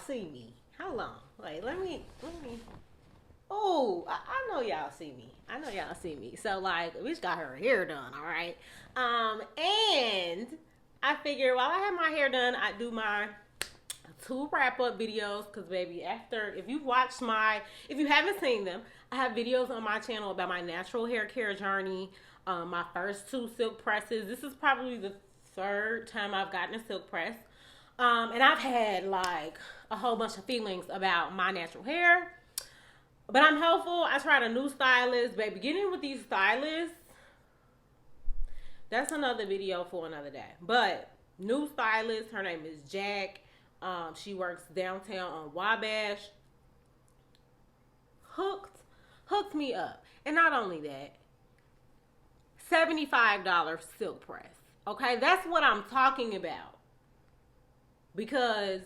see me. Hold on. Wait, let me. Oh, I know y'all see me. I know y'all see me. So like, bitch got her hair done, all right. And I figured while I have my hair done, I do my two wrap up videos because baby, after if you haven't seen them, I have videos on my channel about my natural hair care journey. My first two silk presses. This is probably the third time I've gotten a silk press. And I've had like a whole bunch of feelings about my natural hair. But I'm hopeful. I tried a new stylist. Baby, getting with these stylists, that's another video for another day. But new stylist, her name is Jack. She works downtown on Wabash. Hooked me up. And not only that, $75 silk press. Okay, that's what I'm talking about. Because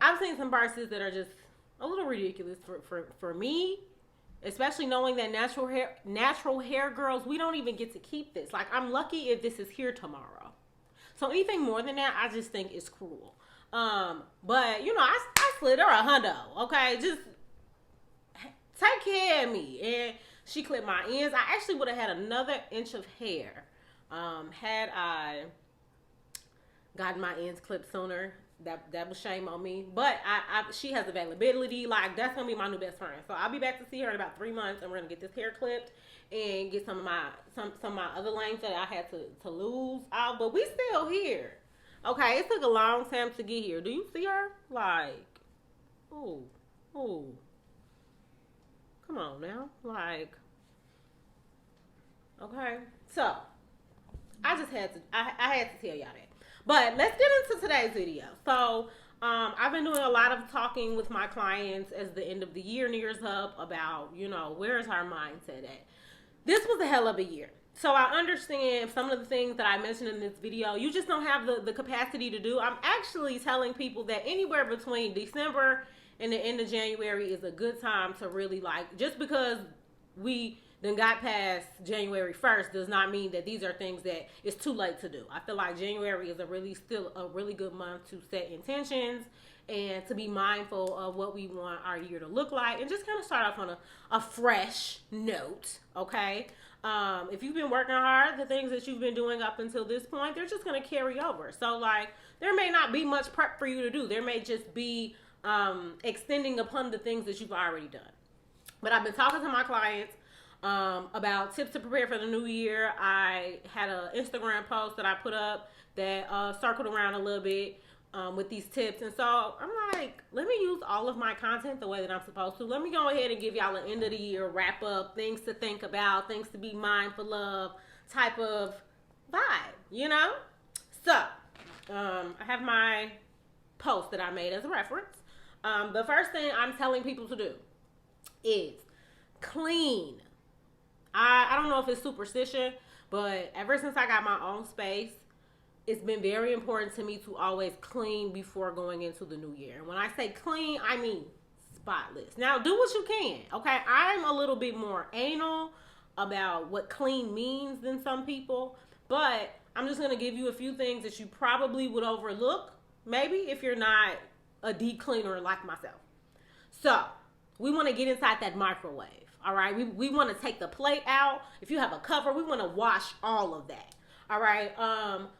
I've seen some prices that are just a little ridiculous for me, especially knowing that natural hair girls, we don't even get to keep this. Like, I'm lucky if this is here tomorrow. So anything more than that, I just think is cruel. But you know, I slid her a hundo. Okay, just take care of me. And she clipped my ends. I actually would have had another inch of hair had I gotten my ends clipped sooner. That was shame on me. But she has availability. Like, that's gonna be my new best friend. So I'll be back to see her in about 3 months, and we're gonna get this hair clipped and get some of my other lanes that I had to lose out. But we still here. Okay, it took a long time to get here. Do you see her? Like, ooh. Come on now. Like, okay. So I just had to I had to tell y'all that. But let's get into today's video. So I've been doing a lot of talking with my clients as the end of the year nears up about, you know, where's our mindset at. This was a hell of a year. So I understand some of the things that I mentioned in this video, you just don't have the capacity to do. I'm actually telling people that anywhere between December and the end of January is a good time to really, like, just because we then got past January 1st does not mean that these are things that it's too late to do. I feel like January is still a really good month to set intentions and to be mindful of what we want our year to look like and just kind of start off on a fresh note, okay? If you've been working hard, the things that you've been doing up until this point, they're just going to carry over. So, like, there may not be much prep for you to do. There may just be extending upon the things that you've already done. But I've been talking to my clients about tips to prepare for the new year. I had an Instagram post that I put up that circled around a little bit with these tips. And so I'm like, let me use all of my content the way that I'm supposed to. Let me go ahead and give y'all an end of the year wrap up, things to think about, things to be mindful of type of vibe, you know? So I have my post that I made as a reference. The first thing I'm telling people to do is clean. I don't know if it's superstition, but ever since I got my own space, it's been very important to me to always clean before going into the new year. And when I say clean, I mean spotless. Now, do what you can, okay? I'm a little bit more anal about what clean means than some people, but I'm just going to give you a few things that you probably would overlook, maybe if you're not a deep cleaner like myself. So, we want to get inside that microwave, all right? We want to take the plate out. If you have a cover, we want to wash all of that. All right,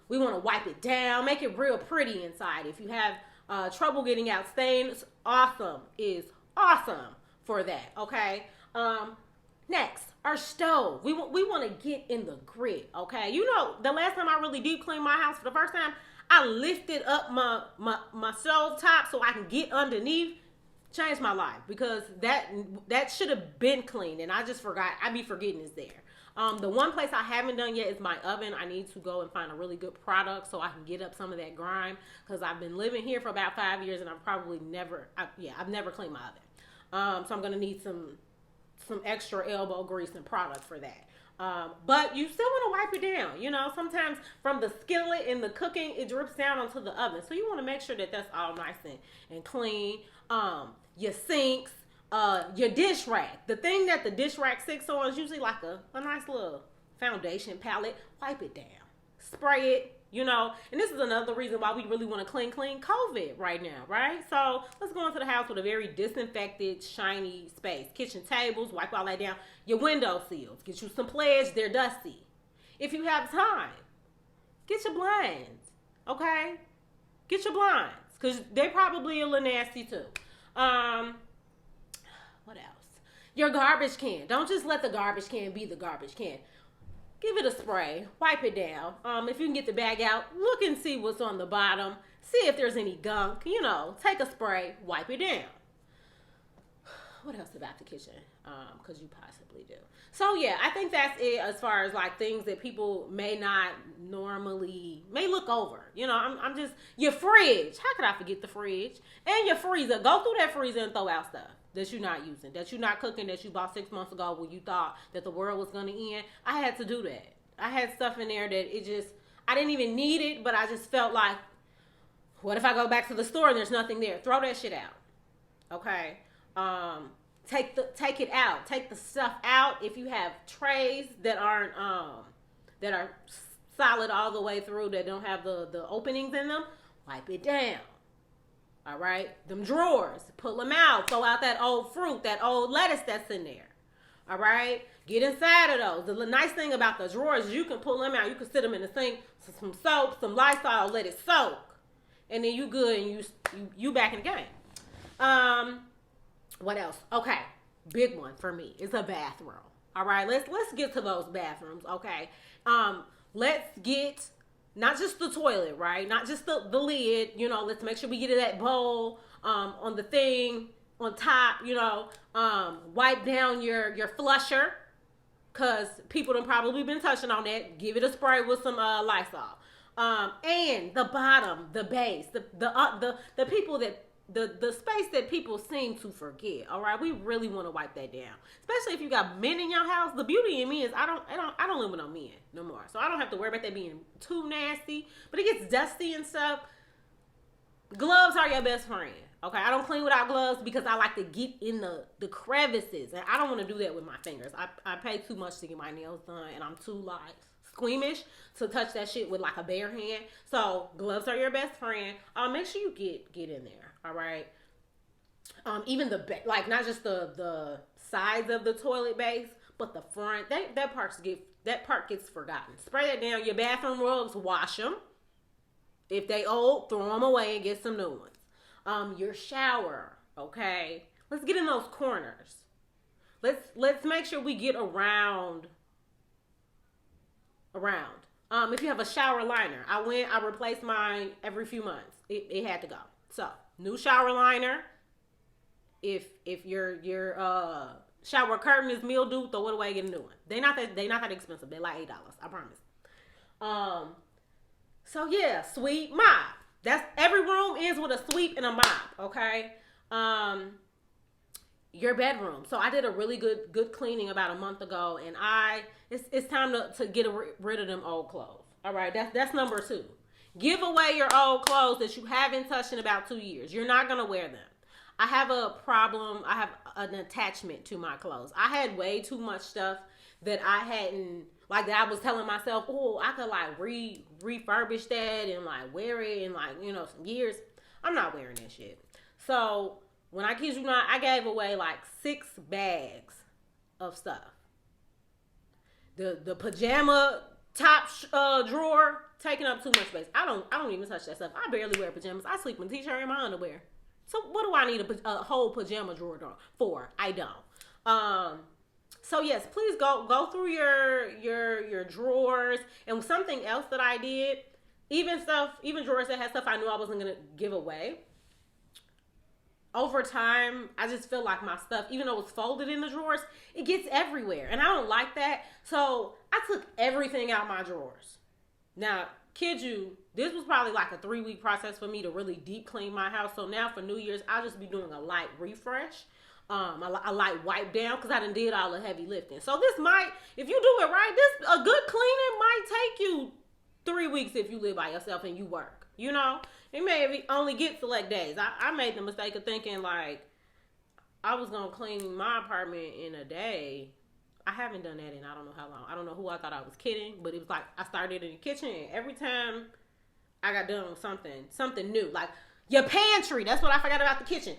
we want to wipe it down, make it real pretty inside. If you have trouble getting out stains, awesome is awesome for that, okay? Next, our stove. We want to get in the grit, okay? You know, the last time I really deep cleaned my house for the first time, I lifted up my stove top so I can get underneath. Changed my life because that should have been clean, and I just forgot. I be forgetting it's there. The one place I haven't done yet is my oven. I need to go and find a really good product so I can get up some of that grime because I've been living here for about 5 years and I've never cleaned my oven. So I'm gonna need some extra elbow grease and product for that. But you still want to wipe it down. You know, sometimes from the skillet and the cooking, it drips down onto the oven. So you want to make sure that that's all nice and clean. Your sinks. Your dish rack. The thing that the dish rack sits on is usually like a nice little foundation palette. Wipe it down. Spray it. you know. And this is another reason why we really want to clean COVID right now, right? So let's go into the house with a very disinfected, shiny space. Kitchen tables, wipe all that down. Your window sills, get you some pledge, they're dusty. If you have time, get your blinds, okay? Get your blinds, because they probably a little nasty too. What else? Your garbage can. Don't just let the garbage can be the garbage can. Give it a spray. Wipe it down. If you can get the bag out, look and see what's on the bottom. See if there's any gunk. You know, take a spray. Wipe it down. What else about the kitchen? Because you possibly do. So yeah, I think that's it as far as like things that people may not normally may look over. You know, I'm just your fridge. How could I forget the fridge and your freezer? Go through that freezer and throw out stuff that you're not using, that you're not cooking, that you bought 6 months ago when you thought that the world was gonna end. I had to do that. I had stuff in there that I didn't even need it, but I just felt like, what if I go back to the store and there's nothing there? Throw that shit out. Okay. Take it out. Take the stuff out. If you have trays that aren't that are solid all the way through, that don't have the openings in them, wipe it down. All right, them drawers, pull them out. Throw out that old fruit, that old lettuce that's in there. All right, get inside of those. The nice thing about the drawers is you can pull them out. You can sit them in the sink, some soap, some Lysol, let it soak, and then you good and you back in the game. What else? Okay, big one for me is a bathroom. All right, let's get to those bathrooms. Okay, let's get not just the toilet, right? Not just the lid. You know, let's make sure we get to that bowl on the thing on top. You know, wipe down your flusher, cause people have probably been touching on that. Give it a spray with some Lysol. And the bottom, the base, the people that. The space that people seem to forget. All right, we really want to wipe that down, especially if you got men in your house. The beauty in me is I don't live with no men no more, so I don't have to worry about that being too nasty. But it gets dusty and stuff. Gloves are your best friend. Okay, I don't clean without gloves because I like to get in the crevices, and I don't want to do that with my fingers. I pay too much to get my nails done, and I'm too like squeamish to touch that shit with like a bare hand. So gloves are your best friend. Make sure you get in there. All right. Even like not just the sides of the toilet base, but the front. That part gets forgotten. Spray that down. Your bathroom rugs, wash them. If they old, throw them away and get some new ones. Your shower. Okay. Let's get in those corners. Let's make sure we get around. If you have a shower liner, I replace mine every few months. It had to go. So new shower liner. If your shower curtain is mildew, throw it away, get a new one. They not that expensive. They're like $8, I promise. So yeah, sweep, mop. That's every room ends with a sweep and a mop. Okay. Your bedroom. So I did a really good cleaning about a month ago, and it's time to get rid of them old clothes. All right, that's number 2. Give away your old clothes that you haven't touched in about 2 years. You're not gonna wear them. I have a problem. I have an attachment to my clothes. I had way too much stuff that I hadn't, like, that I was telling myself, oh, I could like refurbish that and like wear it in like, you know, some years. I'm not wearing that shit. So when I kid you not, I gave away like 6 bags of stuff. The pajama top drawer taking up too much space. I don't even touch that stuff. I barely wear pajamas. I sleep in t-shirt and my underwear. So what do I need a whole pajama drawer for? I don't. So yes, please go through your drawers. And something else that I did, even drawers that had stuff I knew I wasn't gonna give away. Over time, I just feel like my stuff, even though it's folded in the drawers, it gets everywhere. And I don't like that. So I took everything out my drawers. Now, kid you, this was probably like a 3-week process for me to really deep clean my house. So now for New Year's, I'll just be doing a light refresh. A light wipe down because I done did all the heavy lifting. So this might, if you do it right, a good cleaning might take you 3 weeks if you live by yourself and you work. You know, it may only get select days. I made the mistake of thinking like I was gonna clean my apartment in a day. I haven't done that in I don't know how long. I don't know who I thought I was kidding, but it was like I started in the kitchen and every time I got done with something new. Like your pantry. That's what I forgot about the kitchen.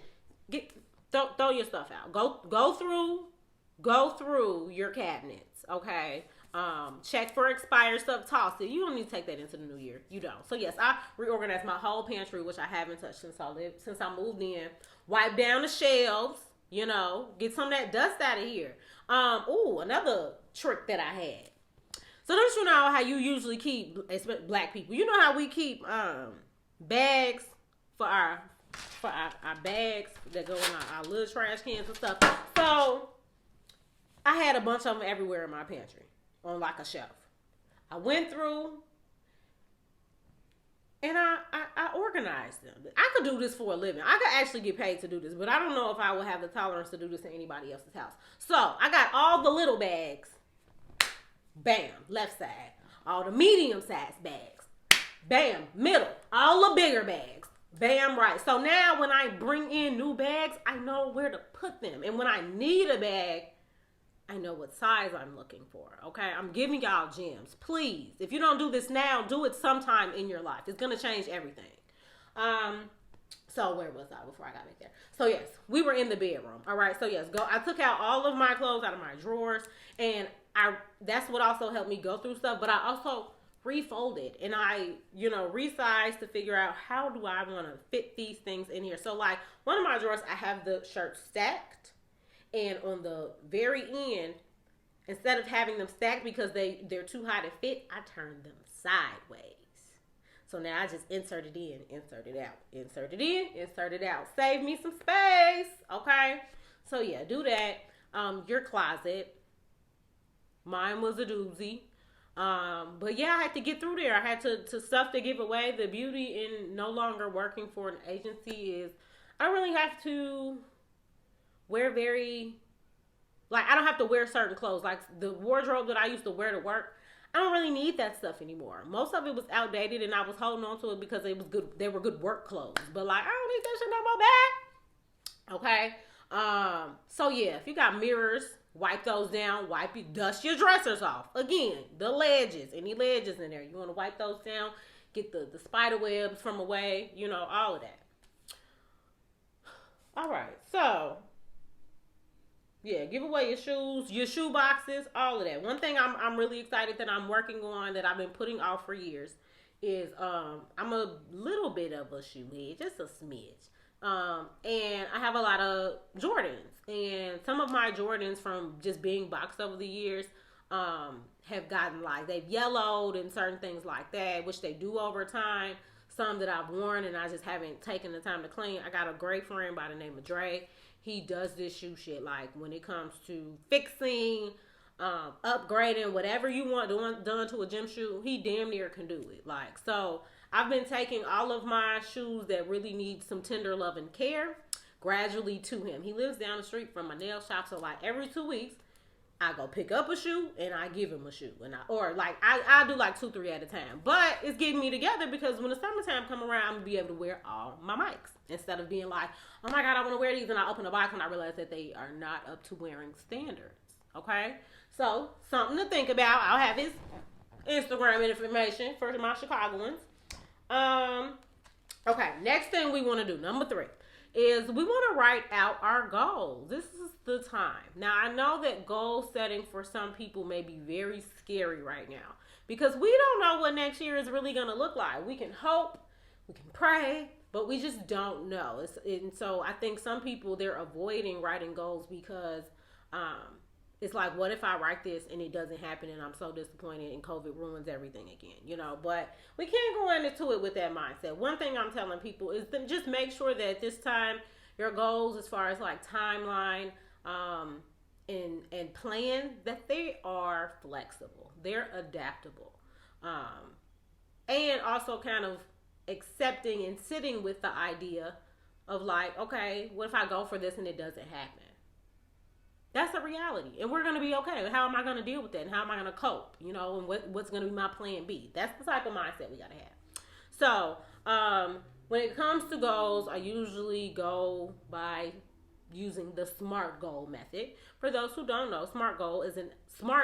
Throw your stuff out. Go through your cabinets. Okay. Check for expired stuff. Toss it. You don't need to take that into the new year. You don't. So yes, I reorganized my whole pantry, which I haven't touched since I moved in. Wipe down the shelves. You know, get some of that dust out of here. Another trick that I had. So don't you know how you usually keep, especially black people? You know how we keep bags for our bags that go in our little trash cans and stuff. So I had a bunch of them everywhere in my pantry on like a shelf. I went through and I organized them. I could do this for a living. I could actually get paid to do this, but I don't know if I would have the tolerance to do this in anybody else's house. So I got all the little bags. Bam, left side. All the medium sized bags. Bam, middle. All the bigger bags. Bam, right. So now when I bring in new bags, I know where to put them. And when I need a bag, I know what size I'm looking for. Okay, I'm giving y'all gems. Please, if you don't do this now, do it sometime in your life. It's gonna change everything. So where was I before I got back there? So yes, we were in the bedroom. All right. So yes, I took out all of my clothes out of my drawers, and that's what also helped me go through stuff. But I also refolded and I, resized to figure out how do I want to fit these things in here. So like one of my drawers, I have the shirts stacked, and on the very end, instead of having them stacked because they're too high to fit, I turned them sideways. So now I just insert it in, insert it out, insert it in, insert it out. Save me some space, okay? So yeah, do that. Your closet. Mine was a doozy. But yeah, I had to get through there. I had to stuff to give away. The beauty in no longer working for an agency is I don't really have to wear I don't have to wear certain clothes. Like the wardrobe that I used to wear to work, I don't really need that stuff anymore. Most of it was outdated and I was holding on to it because it was good. They were good work clothes. But like, I don't need that shit no more back. Okay. So yeah, if you got mirrors, wipe those down. Dust your dressers off. Again, the ledges, any ledges in there. You want to wipe those down. Get the spider webs from away. All of that. All right. So yeah, give away your shoes, your shoe boxes, all of that. One thing I'm really excited that I'm working on that I've been putting off for years is I'm a little bit of a shoe head, just a smidge. And I have a lot of Jordans, and some of my Jordans from just being boxed over the years have gotten they've yellowed and certain things like that, which they do over time. Some that I've worn and I just haven't taken the time to clean. I got a great friend by the name of Dre. He does this shoe shit. Like when it comes to fixing, upgrading, whatever you want done to a gym shoe, he damn near can do it. So I've been taking all of my shoes that really need some tender love and care gradually to him. He lives down the street from my nail shop. So every 2 weeks, I go pick up a shoe and I give him a shoe. And I do 2-3 at a time. But it's getting me together because when the summertime come around, I'm going to be able to wear all my mics. Instead of being like, oh my God, I want to wear these. And I open the box and I realize that they are not up to wearing standards. Okay? So, something to think about. I'll have his Instagram information for my Chicagoans. Okay, next thing we want to do, number 3, is we want to write out our goals. This is the time. Now, I know that goal setting for some people may be very scary right now because we don't know what next year is really going to look like. We can hope, we can pray, but we just don't know. And so I think some people, they're avoiding writing goals because it's like, what if I write this and it doesn't happen and I'm so disappointed and COVID ruins everything again, But we can't go into it with that mindset. One thing I'm telling people is to just make sure that this time your goals as far as timeline and plan, that they are flexible. They're adaptable. And also kind of accepting and sitting with the idea of okay, what if I go for this and it doesn't happen? That's a reality, and we're going to be okay. How am I going to deal with that, and how am I going to cope, and what's going to be my plan B? That's the type of mindset we got to have. So, when it comes to goals, I usually go by using the SMART goal method. For those who don't know, SMART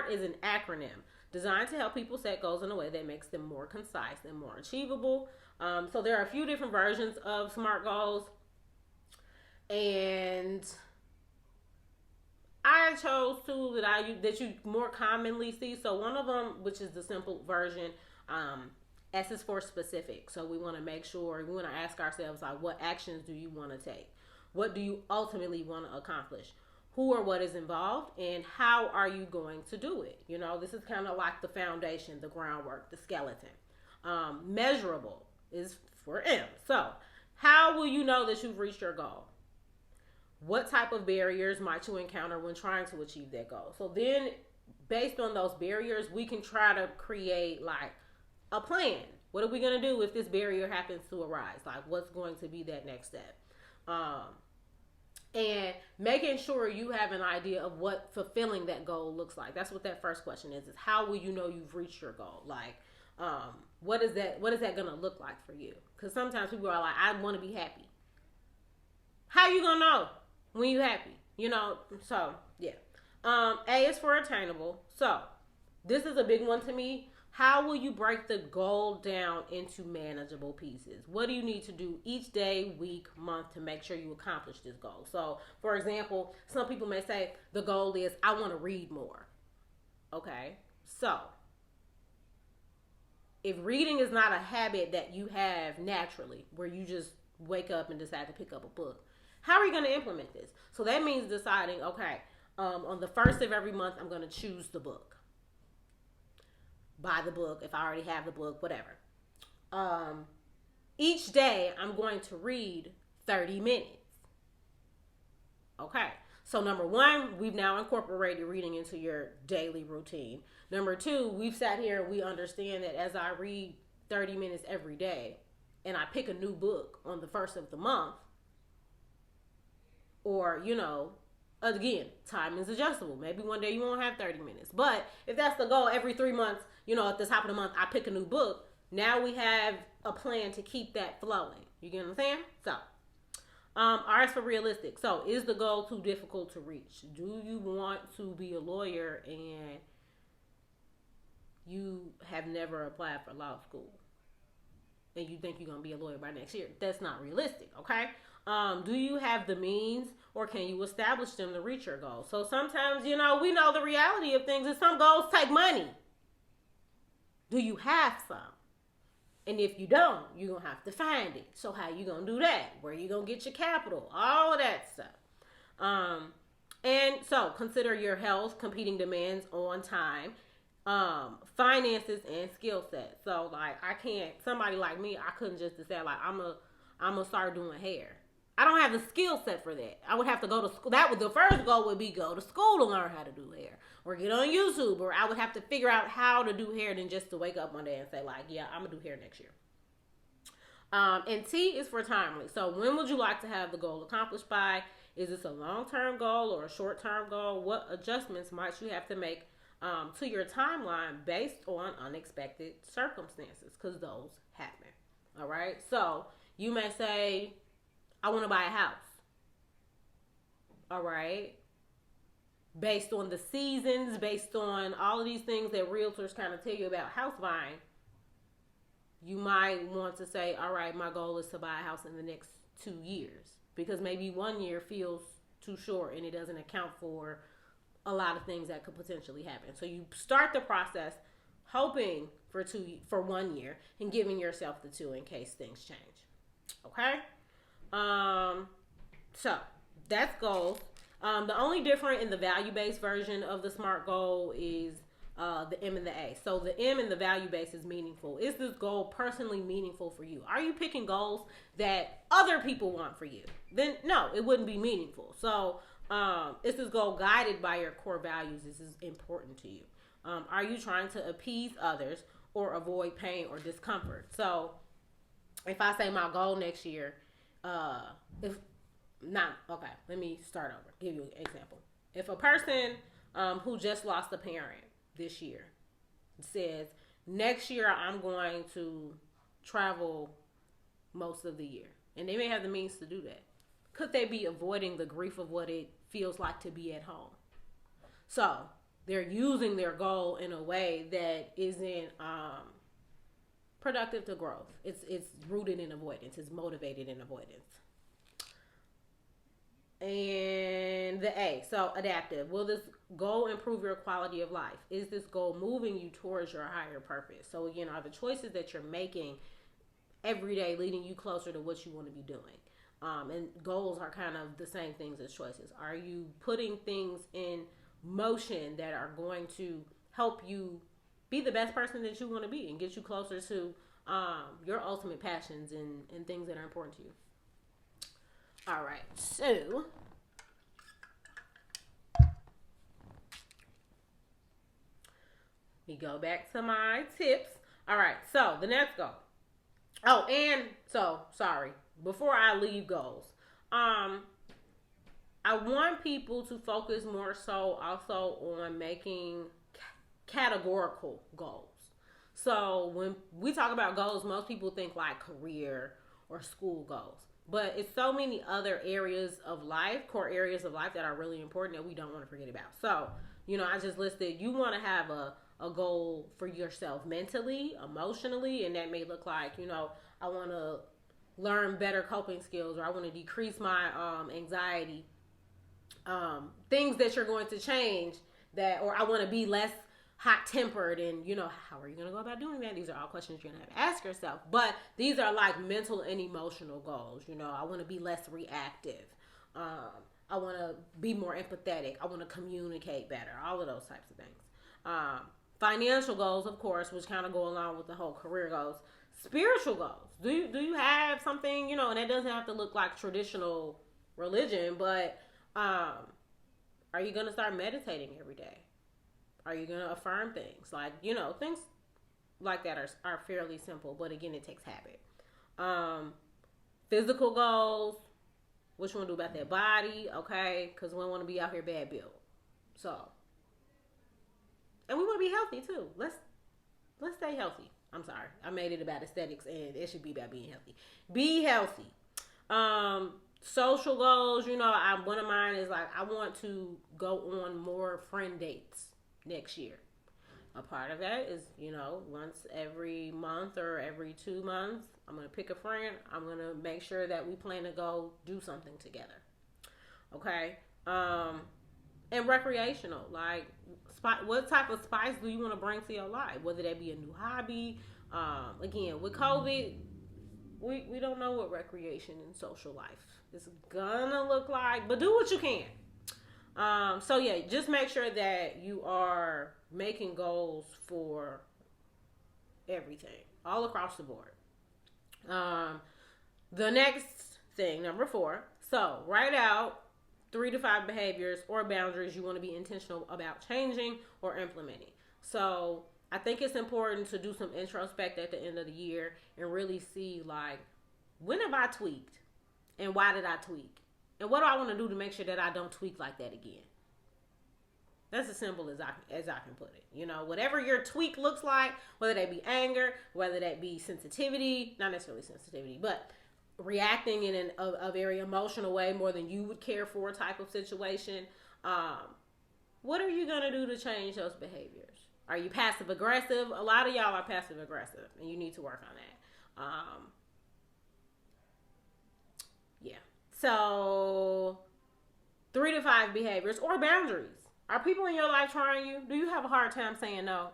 is an acronym designed to help people set goals in a way that makes them more concise and more achievable. So there are a few different versions of SMART goals, and I chose two that you more commonly see. So one of them, which is the simple version, S is for specific. So we want to make sure, we want to ask ourselves, like, what actions do you want to take? What do you ultimately want to accomplish? Who or what is involved, and how are you going to do it? You know, this is kind of like the foundation, the groundwork, the skeleton. Measurable is for M. So how will you know that you've reached your goal? What type of barriers might you encounter when trying to achieve that goal? So then, based on those barriers, we can try to create like a plan. What are we going to do if this barrier happens to arise? Like, what's going to be that next step? And making sure you have an idea of what fulfilling that goal looks like. That's what that first question is how will you know you've reached your goal? Like, what is that going to look like for you? Because sometimes people are like, I want to be happy. How you going to know when you happy? You know, so yeah. A is for attainable. So this is a big one to me. How will you break the goal down into manageable pieces? What do you need to do each day, week, month to make sure you accomplish this goal? So, for example, some people may say the goal is I want to read more. Okay, so if reading is not a habit that you have naturally, where you just wake up and decide to pick up a book, how are you going to implement this? So that means deciding, okay, on the first of every month, I'm going to choose the book. Buy the book if I already have the book, whatever. Each day I'm going to read 30 minutes. Okay. So number one, we've now incorporated reading into your daily routine. Number two, we've sat here and we understand that as I read 30 minutes every day and I pick a new book on the first of the month, or, you know, again, time is adjustable. Maybe one day you won't have 30 minutes. But if that's the goal, every 3 months, you know, at the top of the month, I pick a new book. Now we have a plan to keep that flowing. You get what I'm saying? So, R is for realistic. So, is the goal too difficult to reach? Do you want to be a lawyer and you have never applied for law school? And you think you're going to be a lawyer by next year? That's not realistic, okay? Do you have the means, or can you establish them to reach your goals? So sometimes, you know, we know the reality of things is some goals take money. Do you have some? And if you don't, you're going to have to find it. So how you going to do that? Where you going to get your capital? All of that stuff. And so consider your health, competing demands on time, finances, and skill set. So like, somebody like me, I couldn't just decide like, I'm gonna start doing hair. I don't have the skill set for that. I would have to go to school. The first goal would be go to school to learn how to do hair, or get on YouTube, or I would have to figure out how to do hair than just to wake up one day and say like, yeah, I'm gonna do hair next year. And T is for timely. So when would you like to have the goal accomplished by? Is this a long-term goal or a short-term goal? What adjustments might you have to make to your timeline based on unexpected circumstances? Because those happen. All right. So you may say, I want to buy a house. All right. Based on the seasons, based on all of these things that realtors kind of tell you about house buying, you might want to say, all right, my goal is to buy a house in the next 2 years, because maybe 1 year feels too short and it doesn't account for a lot of things that could potentially happen. So you start the process hoping for 1 year and giving yourself the 2 in case things change. Okay? So that's goals. The only different in the value-based version of the SMART goal is the M and the A. So the M in the value-based is meaningful. Is this goal personally meaningful for you? Are you picking goals that other people want for you? Then no, it wouldn't be meaningful. So is this goal guided by your core values? This is important to you. Are you trying to appease others or avoid pain or discomfort? So if I say my goal next year, let me start over. Give you an example. If a person who just lost a parent this year says, next year I'm going to travel most of the year, and they may have the means to do that, could they be avoiding the grief of what it feels like to be at home? So they're using their goal in a way that isn't productive to growth. It's rooted in avoidance. It's motivated in avoidance. And the A, so adaptive. Will this goal improve your quality of life? Is this goal moving you towards your higher purpose? So again, are the choices that you're making every day leading you closer to what you want to be doing? And goals are kind of the same things as choices. Are you putting things in motion that are going to help you be the best person that you want to be and get you closer to your ultimate passions and things that are important to you? All right, so we go back to my tips. All right, so the next goal. Oh, and so sorry. Before I leave goals, I want people to focus more so also on making categorical goals. So when we talk about goals, most people think like career or school goals. But it's so many other areas of life, core areas of life that are really important that we don't want to forget about. So, I just listed, you want to have a goal for yourself mentally, emotionally, and that may look like, I want to learn better coping skills, or I want to decrease my anxiety. Things that you're going to change or I want to be less hot tempered, and how are you going to go about doing that? These are all questions you're going to have to ask yourself. But these are like mental and emotional goals. I want to be less reactive. I want to be more empathetic. I want to communicate better. All of those types of things. Financial goals, of course, which kind of go along with the whole career goals. Spiritual goals. Do you have something, and it doesn't have to look like traditional religion, but are you going to start meditating every day? Are you going to affirm things? Like, things like that are fairly simple, but again, it takes habit. Physical goals. What you want to do about that body, okay? Because we don't want to be out here bad built. So, and we want to be healthy too. Let's stay healthy. I'm sorry, I made it about aesthetics, and it should be about being healthy. Be healthy. Social goals. One of mine is like I want to go on more friend dates next year. A part of that is, once every month or every 2 months, I'm going to pick a friend. I'm going to make sure that we plan to go do something together. Okay? And recreational. Like, what type of spice do you want to bring to your life? Whether that be a new hobby. Again, with COVID, we don't know what recreation and social life is going to look like. But do what you can. So yeah, just make sure that you are making goals for everything, all across the board. The next thing, number 4. So write out 3 to 5 behaviors or boundaries you want to be intentional about changing or implementing. So I think it's important to do some introspect at the end of the year and really see, like, when have I tweaked and why did I tweak? And what do I want to do to make sure that I don't tweak like that again? That's as simple as I can put it. Whatever your tweak looks like, whether that be anger, whether that be sensitivity, not necessarily sensitivity, but reacting in a very emotional way more than you would care for type of situation. What are you going to do to change those behaviors? Are you passive aggressive? A lot of y'all are passive aggressive, and you need to work on that. Yeah. So 3 to 5 behaviors or boundaries. Are people in your life trying you? Do you have a hard time saying no?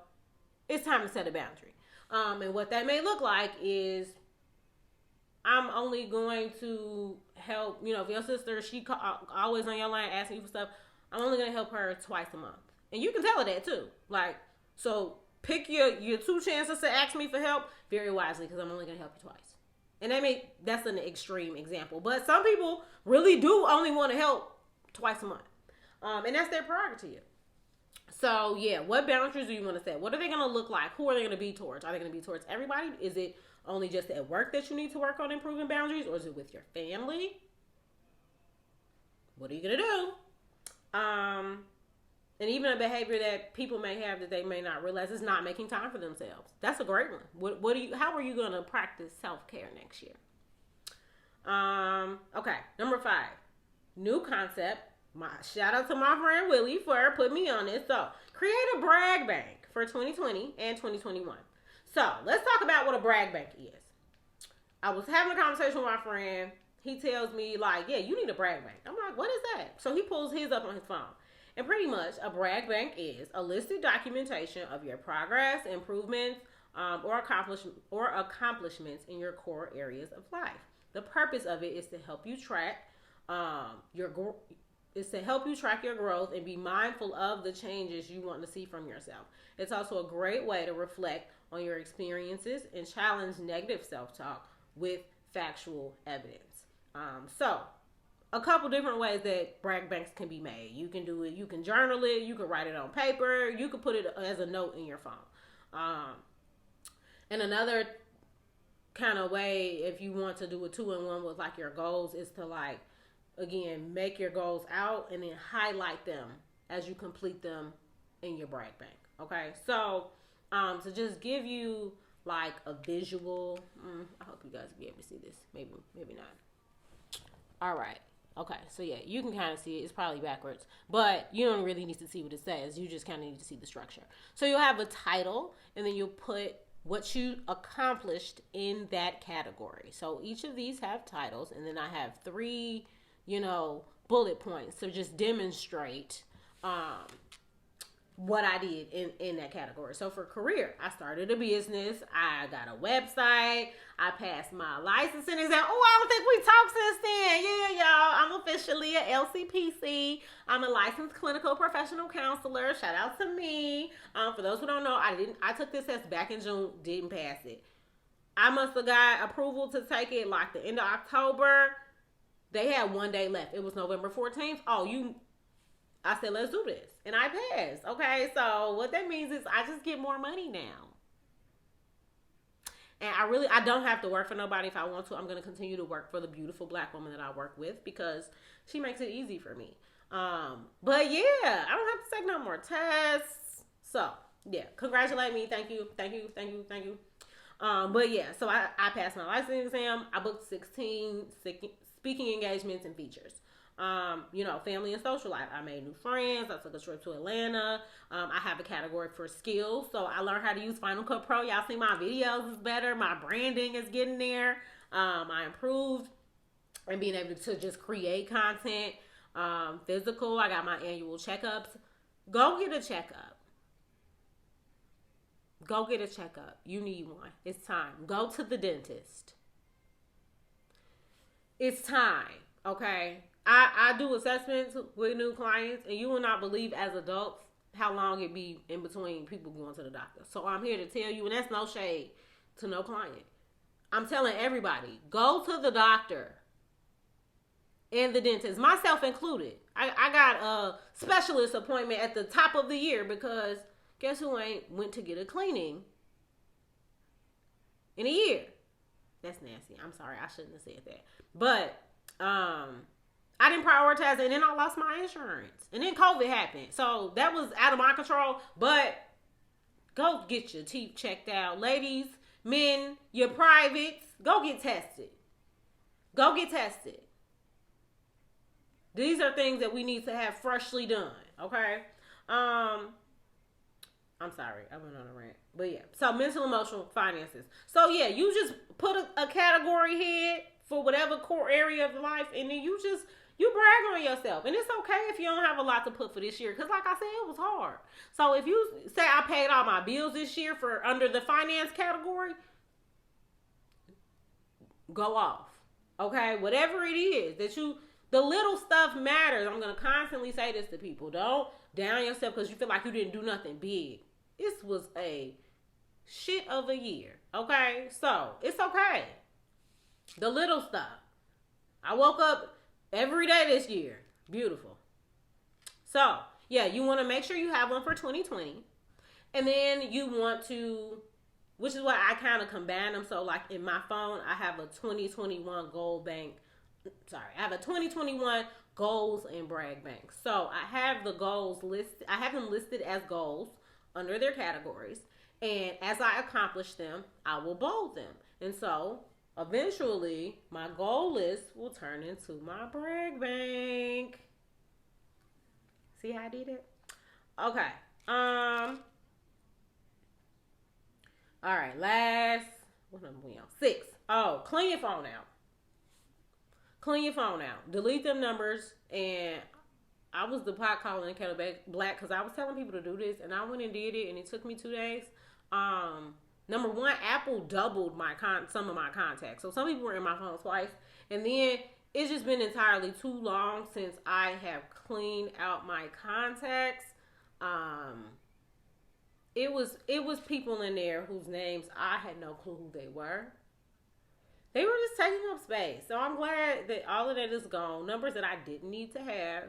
It's time to set a boundary. And what that may look like is I'm only going to help, if your sister, she always on your line asking you for stuff, I'm only going to help her twice a month. And you can tell her that too. Like, so pick your 2 chances to ask me for help very wisely, because I'm only going to help you twice. And that's an extreme example. But some people really do only want to help twice a month. And that's their prerogative. So, yeah, what boundaries do you want to set? What are they going to look like? Who are they going to be towards? Are they going to be towards everybody? Is it only just at work that you need to work on improving boundaries? Or is it with your family? What are you going to do? And even a behavior that people may have that they may not realize is not making time for themselves. That's a great one. How are you going to practice self-care next year? Okay, number 5. New concept. Shout out to my friend Willie for putting me on this. So, create a brag bank for 2020 and 2021. So let's talk about what a brag bank is. I was having a conversation with my friend. He tells me, like, yeah, you need a brag bank. I'm like, what is that? So he pulls his up on his phone. And pretty much a brag bank is a listed documentation of your progress, improvements, or accomplishments in your core areas of life. The purpose of it is to help you track your growth and be mindful of the changes you want to see from yourself. It's also a great way to reflect on your experiences and challenge negative self-talk with factual evidence. So a couple different ways that brag banks can be made. You can do it. You can journal it. You can write it on paper. You can put it as a note in your phone. And another kind of way, if you want to do a 2-in-1 with like your goals, is to like, again, make your goals out and then highlight them as you complete them in your brag bank. Okay, so to just give you like a visual, I hope you guys will be able to see this. Maybe not. All right. Okay, so yeah, you can kind of see it. It's probably backwards, but you don't really need to see what it says. You just kind of need to see the structure. So you'll have a title, and then you'll put what you accomplished in that category. So each of these have titles, and then I have 3, bullet points to just demonstrate what I did in that category. So for career, I started a business. I got a website. I passed my licensing exam. Oh, I don't think we talked since then. Yeah, y'all. I'm officially a LCPC. I'm a licensed clinical professional counselor. Shout out to me. For those who don't know, I took this test back in June, didn't pass it. I must have got approval to take it like the end of October. They had 1 day left. It was November 14th. I said, let's do this. And I passed. Okay, so what that means is I just get more money now. And I don't have to work for nobody if I want to. I'm going to continue to work for the beautiful black woman that I work with because she makes it easy for me. But yeah, I don't have to take no more tests. So yeah, congratulate me. Thank you. But yeah, so I passed my licensing exam. I booked 16 speaking engagements and features. Family and social life. I made new friends. I took a trip to Atlanta. I have a category for skills. So I learned how to use Final Cut Pro. Y'all see my videos is better. My branding is getting there. I improved and being able to just create content. Physical. I got my annual checkups. Go get a checkup. Go get a checkup. You need one. It's time. Go to the dentist. It's time. Okay. I do assessments with new clients, and you will not believe as adults how long it be in between people going to the doctor. So I'm here to tell you, and that's no shade to no client. I'm telling everybody, go to the doctor and the dentist, myself included. I got a specialist appointment at the top of the year because guess who ain't went to get a cleaning in a year? That's nasty. I'm sorry. I shouldn't have said that. But, I didn't prioritize it, and then I lost my insurance. And then COVID happened. So that was out of my control. But go get your teeth checked out. Ladies, men, your privates, go get tested. Go get tested. These are things that we need to have freshly done. Okay? I'm sorry. I went on a rant. But yeah. So mental, emotional, finances. So yeah, you just put a category head for whatever core area of life, and then you brag on yourself. And it's okay if you don't have a lot to put for this year. Because like I said, it was hard. So if you say I paid all my bills this year for under the finance category, go off. Okay? Whatever it is the little stuff matters. I'm going to constantly say this to people. Don't down yourself because you feel like you didn't do nothing big. This was a shit of a year. Okay? So it's okay. The little stuff. I woke up every day this year. Beautiful. So, yeah, you want to make sure you have one for 2020. And then you want to, which is why I kind of combine them. So, like in my phone, I have a 2021 goal bank. I have a 2021 goals and brag bank. So, I have the goals listed. I have them listed as goals under their categories. And as I accomplish them, I will bold them. And so, eventually, my goal list will turn into my brag bank. See how I did it? Okay. All right, what number we on? 6. Oh, clean your phone out. Clean your phone out. Delete them numbers. And I was the pot calling the kettle black because I was telling people to do this, and I went and did it, and it took me 2 days. Number one, Apple doubled some of my contacts, so some people were in my phone twice, and then it's just been entirely too long since I have cleaned out my contacts. It was people in there whose names I had no clue who they were. They were just taking up space. So I'm glad that all of that is gone. Numbers that I didn't need to have.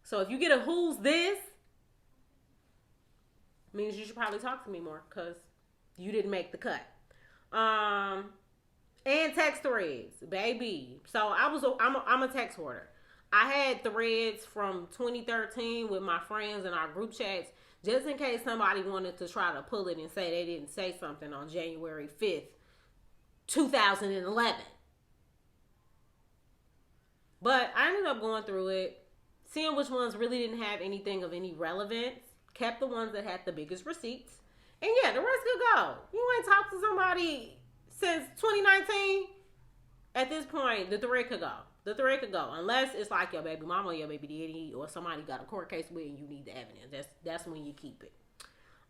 So if you get a who's this, means you should probably talk to me more because you didn't make the cut. And text threads, baby. So I'm a text hoarder. I had threads from 2013 with my friends in our group chats just in case somebody wanted to try to pull it and say they didn't say something on January 5th, 2011. But I ended up going through it, seeing which ones really didn't have anything of any relevance, kept the ones that had the biggest receipts, and yeah, the rest could go. You ain't talked to somebody since 2019. At this point, the thread could go. The thread could go. Unless it's like your baby mama or your baby daddy or somebody got a court case with and you need the evidence. That's when you keep it.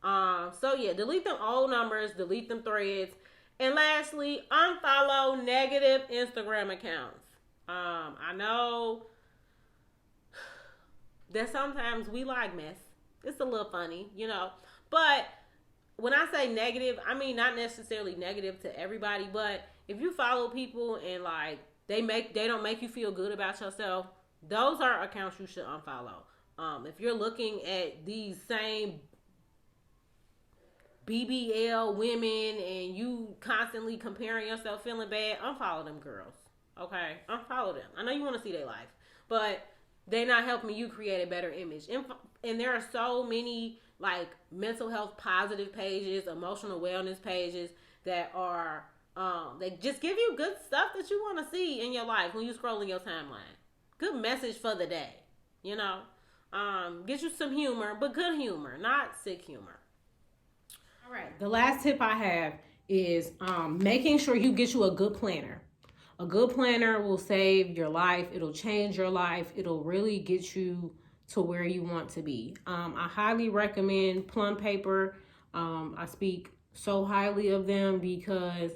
So yeah, delete them old numbers, delete them threads. And lastly, unfollow negative Instagram accounts. I know that sometimes we like mess. It's a little funny, But when I say negative, I mean not necessarily negative to everybody, but if you follow people and like they don't make you feel good about yourself, those are accounts you should unfollow. If you're looking at these same BBL women and you constantly comparing yourself, feeling bad, unfollow them girls. Okay, unfollow them. I know you want to see their life, but they're not helping you create a better image. And there are so many like mental health positive pages, emotional wellness pages that are they just give you good stuff that you want to see in your life when you scroll in your timeline. Good message for the day, get you some humor, but good humor, not sick humor. All right, the last tip I have is making sure you get you a good planner. A good planner will save your life. It'll change your life. It'll really get you to where you want to be. I highly recommend Plum Paper. I speak so highly of them because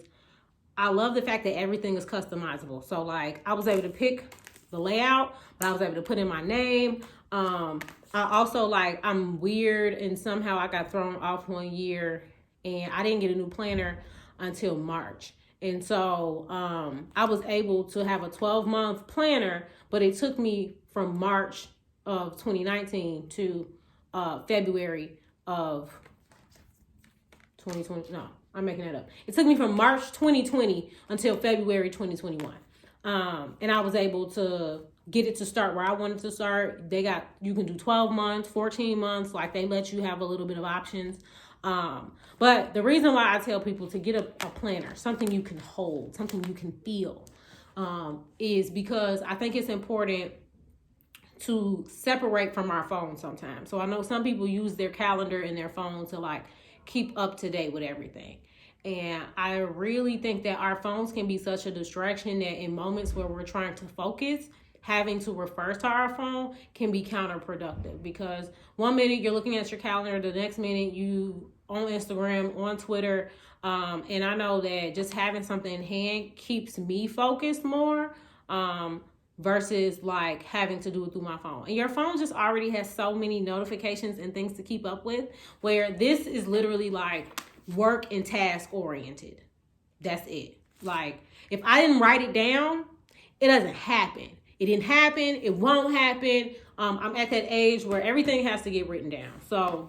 I love the fact that everything is customizable. So like I was able to pick the layout, but I was able to put in my name. I also I'm weird and somehow I got thrown off one year and I didn't get a new planner until March. And so I was able to have a 12-month planner, but it took me from March of 2019 to February of 2020. No, I'm making that up. It took me from March 2020 until February 2021. And I was able to get it to start where I wanted to start. You can do 12 months, 14 months, like they let you have a little bit of options. But the reason why I tell people to get a planner, something you can hold, something you can feel, is because I think it's important to separate from our phone sometimes. So I know some people use their calendar in their phone to like keep up to date with everything. And I really think that our phones can be such a distraction that in moments where we're trying to focus, having to refer to our phone can be counterproductive, because one minute you're looking at your calendar, the next minute you on Instagram, on Twitter. And I know that just having something in hand keeps me focused more versus like having to do it through my phone. And your phone just already has so many notifications and things to keep up with, where this is literally like work and task oriented. That's it. Like if I didn't write it down, it doesn't happen. It didn't happen. It won't happen. I'm at that age where everything has to get written down. So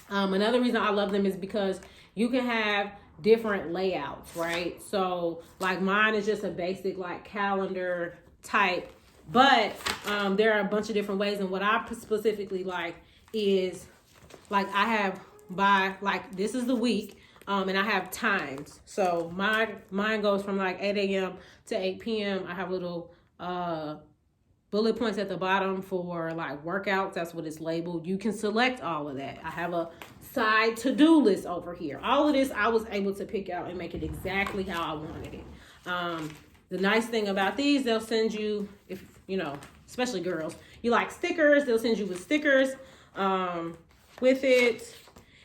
another reason I love them is because you can have different layouts, right? So like mine is just a basic like calendar type, but there are a bunch of different ways. And what I specifically like is like I have by like this is the week. And I have times. So mine goes from like 8 a.m. to 8 p.m. I have little bullet points at the bottom for like workouts. That's what it's labeled. You can select all of that. I have a side to-do list over here. All of this I was able to pick out and make it exactly how I wanted it. The nice thing about these, they'll send you, if you know, especially girls, you like stickers, they'll send you with stickers with it.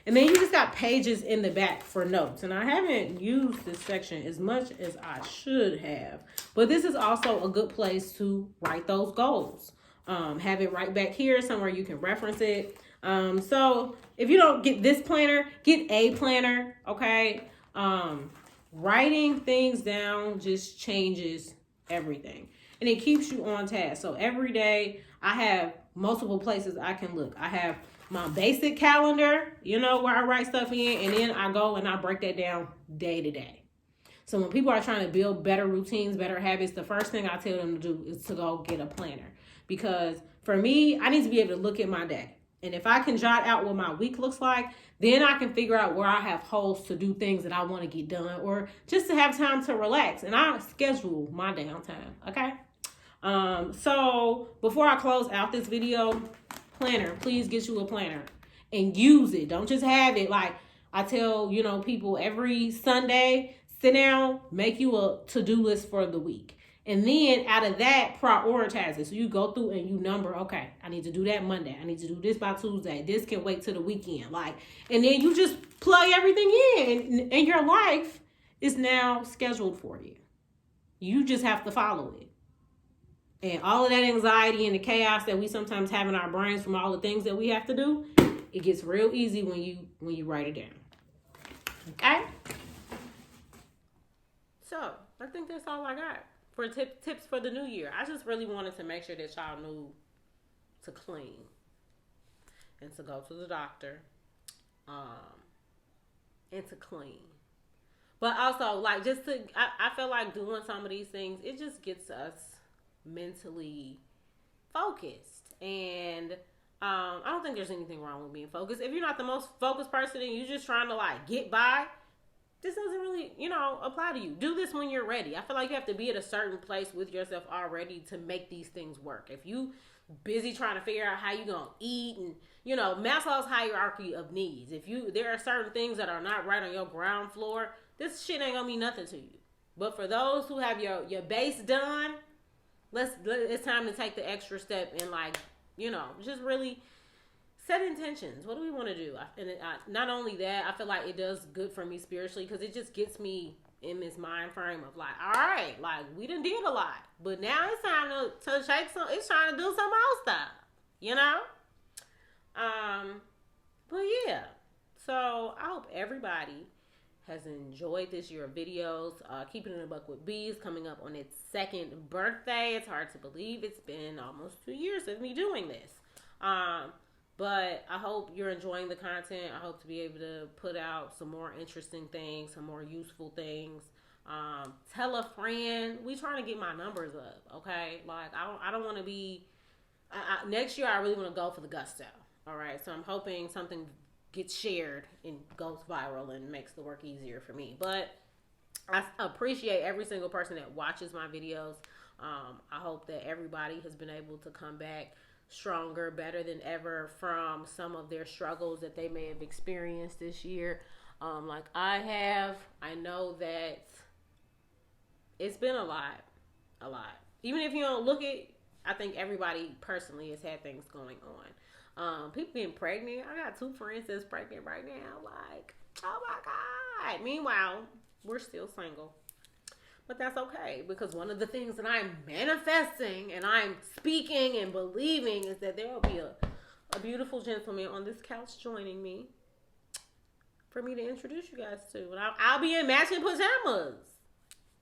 And then you just got pages in the back for notes. And I haven't used this section as much as I should have. But this is also a good place to write those goals. Have it right back here somewhere you can reference it. So if you don't get this planner, get a planner, okay? Writing things down just changes everything. And it keeps you on task. So every day I have multiple places I can look. I have my basic calendar, you know, where I write stuff in, and then I go and I break that down day to day. So when people are trying to build better routines, better habits, the first thing I tell them to do is to go get a planner. Because for me, I need to be able to look at my day. And if I can jot out what my week looks like, then I can figure out where I have holes to do things that I want to get done, or just to have time to relax. And I schedule my downtime, okay? So before I close out this video, planner, please get you a planner and use it. Don't just have it. Like I tell, you know, people every Sunday, sit down, make you a to-do list for the week. And then out of that, prioritize it. So you go through and you number, okay, I need to do that Monday. I need to do this by Tuesday. This can wait till the weekend. Like, and then you just plug everything in, and your life is now scheduled for you. You just have to follow it. And all of that anxiety and the chaos that we sometimes have in our brains from all the things that we have to do, it gets real easy when you write it down. Okay? So, I think that's all I got for tips for the new year. I just really wanted to make sure that y'all knew to clean and to go to the doctor and to clean. But also, like, just to, I feel like doing some of these things, it just gets us mentally focused. And I don't think there's anything wrong with being focused. If you're not the most focused person and you're just trying to like get by, this doesn't really, you know, apply to you. Do this when you're ready. I feel like you have to be at a certain place with yourself already to make these things work. If you busy trying to figure out how you gonna eat, and you know, Maslow's hierarchy of needs, if there are certain things that are not right on your ground floor, this shit ain't gonna mean nothing to you. But for those who have your base done, it's time to take the extra step and, like, you know, just really set intentions. What do we want to do? Not only that, I feel like it does good for me spiritually, because it just gets me in this mind frame of like, all right, like we done did a lot, but now it's time to shake some. It's trying to do some more stuff, you know. But yeah, so I hope everybody has enjoyed this year of videos. Keeping it a buck with Bees coming up on its 2nd birthday. It's hard to believe it's been almost 2 years of me doing this. But I hope you're enjoying the content. I hope to be able to put out some more interesting things, some more useful things. Tell a friend. We trying to get my numbers up, okay? Like, I don't want to be... next year, I really want to go for the gusto, all right? So I'm hoping something gets shared and goes viral and makes the work easier for me. But I appreciate every single person that watches my videos. I hope that everybody has been able to come back stronger, better than ever from some of their struggles that they may have experienced this year. Like I have. I know that it's been a lot. Even if you don't look it, I think everybody personally has had things going on. People getting pregnant. I got 2 friends that's pregnant right now. Like, oh my God. Meanwhile, we're still single. But that's okay, because one of the things that I'm manifesting and I'm speaking and believing is that there will be a beautiful gentleman on this couch joining me for me to introduce you guys to. And I'll be in matching pajamas.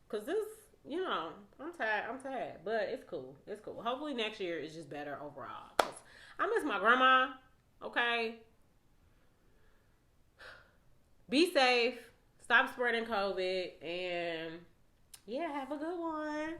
Because this, you know, I'm tired. But it's cool. Hopefully next year is just better overall. I miss my grandma, okay? Be safe. Stop spreading COVID. And, yeah, have a good one.